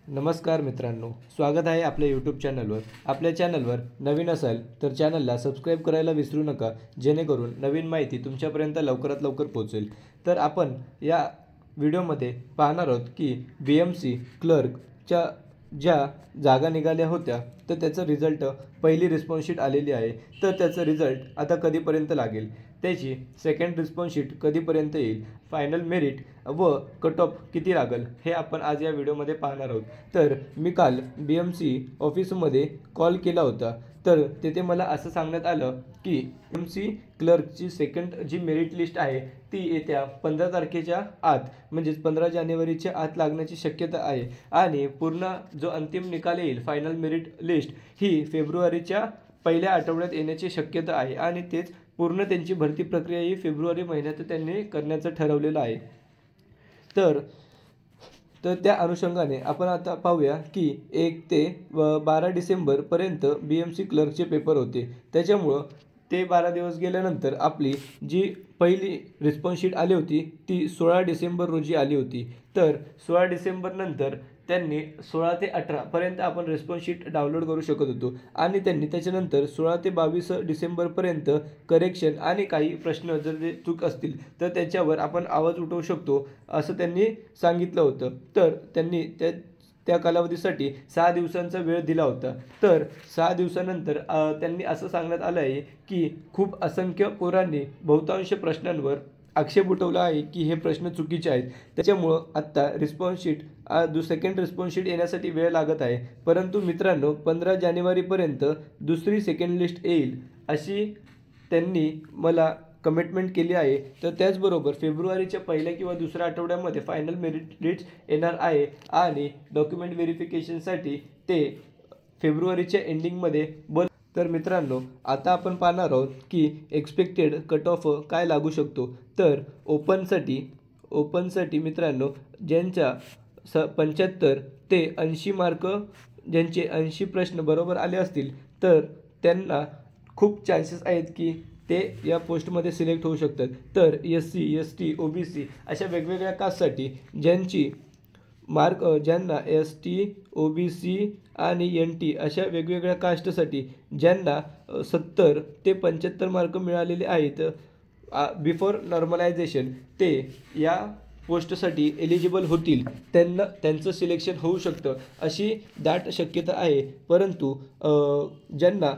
नमस्कार मित्रांनो, स्वागत आहे आपल्या यूट्यूब चॅनलवर। आपल्या चॅनलवर नवीन असाल तर चॅनलला सबस्क्राईब करायला विसरू नका, जेणेकरून नवीन माहिती तुमच्यापर्यंत लवकरात लवकर पोहोचेल। तर आपण या व्हिडिओमध्ये पाहणार आहोत की BMC क्लर्कच्या ज्या जागा निघाल्या होत्या तर त्याचा रिझल्ट पहिली रिस्पॉन्स शीट आलेली आहे। तर त्याचा रिझल्ट आता कधीपर्यंत लागेल, त्याची सेकंड रिस्पॉन्स शीट कधीपर्यंत येईल, फायनल मेरिट व कट ऑफ किती लागेल हे आपण आज या व्हिडिओमध्ये पाहणार आहोत। तर मी काल BMC ऑफिसमध्ये कॉल केला होता, तर तेथे मला असं सांगण्यात आलं की BMC क्लर्कची सेकंड जी मेरिट लिस्ट आहे ती येत्या 15 तारखेच्या आत म्हणजेच 15 जानेवारीच्या आत लागण्याची शक्यता आहे आणि पूर्ण जो अंतिम निकाल येईल फायनल मेरिट लिस्ट ही फेब्रुवारीच्या पहिल्या आठवड्यात येण्याची शक्यता आहे आणि तेच पूर्ण त्यांची भरती प्रक्रिया ही फेब्रुवारी महिन्यात त्यांनी करण्याचं ठरवलेलं आहे। तर त्या अनुषंगाने आपण आता पाहूया की 1 ते 12 डिसेंबरपर्यंत BMC क्लर्कचे पेपर होते, त्याच्यामुळं ते 12 दिवस गेल्यानंतर आपली जी पहिली रिस्पॉन्स शीट आली होती ती 16 डिसेंबर रोजी आली होती। तर 16 डिसेंबरनंतर त्यांनी 16 ते 18 पर्यंत आपण रिस्पॉन्स शीट डाउनलोड करू शकत होतो आणि त्यांनी त्याच्यानंतर 16 ते 22 डिसेंबरपर्यंत करेक्शन आणि काही प्रश्न जर ते चूक असतील तर त्याच्यावर आपण आवाज उठवू शकतो असं त्यांनी सांगितलं होतं। तर त्यांनी त्या कालावधीसाठी 6 दिवसांचा वेळ दिला होता। तर 6 दिवसानंतर त्यांनी असं सांगण्यात आलं आहे की खूप असंख्य पोरांनी बहुतांश प्रश्नांवर आक्षेप उठवला आहे की हे प्रश्न चुकीचे आहेत, त्याच्यामुळं आत्ता response sheet second response sheet येण्यासाठी वेळ लागत आहे। परंतु मित्रांनो 15 जानेवारीपर्यंत दुसरी सेकंड लिस्ट येईल अशी त्यांनी मला कमिटमेंट केली आहे। तर त्याचबरोबर फेब्रुवारीच्या पहिल्या किंवा दुसऱ्या आठवड्यामध्ये फायनल मेरिट लिस्ट येणार आहे आणि डॉक्युमेंट व्हेरिफिकेशनसाठी ते फेब्रुवारीच्या एंडिंगमध्ये तर मित्रांनो आता आपण पाहणार आहोत की एक्सपेक्टेड कट ऑफ काय लागू शकतो। तर ओपनसाठी मित्रांनो ज्यांच्या 75 ते 80 मार्क, ज्यांचे 80 प्रश्न बरोबर आले असतील तर त्यांना खूप चान्सेस आहेत की ते या पोस्टमध्ये सिलेक्ट होऊ शकतात। तर SC ST OBC अशा वेगवेगळ्या कास्टसाठी ज्यांना ST OBC आणि NT अशा वेगवेगळ्या कास्टसाठी ज्यांना 70 ते 75 मार्क मिळालेले आहेत बिफोर नॉर्मलायझेशन, ते या पोस्टसाठी एलिजिबल होतील, त्यांचं सिलेक्शन होऊ शकतं अशी दाट शक्यता आहे। परंतु ज्यांना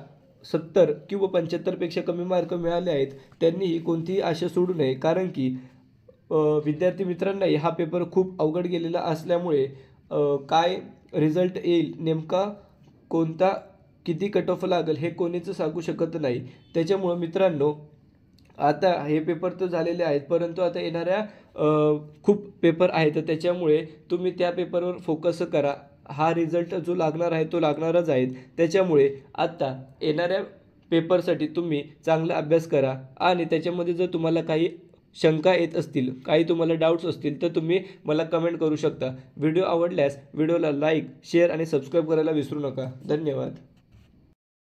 70 किंवा 75पेक्षा कमी मार्क मिळाले आहेत त्यांनीही कोणतीही आशा सोडू नये, कारण की विद्यार्थी मित्रांनाही हा पेपर खूप अवघड गेलेला असल्यामुळे काय रिझल्ट येईल, नेमका कोणता किती कट ऑफ लागेल हे कोणीच सांगू शकत नाही। त्याच्यामुळं मित्रांनो आता हे पेपर तर झालेले आहेत, परंतु आता येणाऱ्या खूप पेपर आहेत, त्याच्यामुळे तुम्ही त्या पेपरवर फोकस करा। हा रिझल्ट जो लागणार आहे तो लागणारच आहे, त्याच्यामुळे आता येणाऱ्या पेपरसाठी तुम्ही चांगला अभ्यास करा आणि त्याच्यामध्ये जर तुम्हाला काही शंका येत असतील, काही तुम्हाला डाऊट्स असतील तर तुम्ही मला कमेंट करू शकता। व्हिडिओ आवडल्यास व्हिडिओला लाईक, शेअर आणि सबस्क्राईब करायला विसरू नका। धन्यवाद।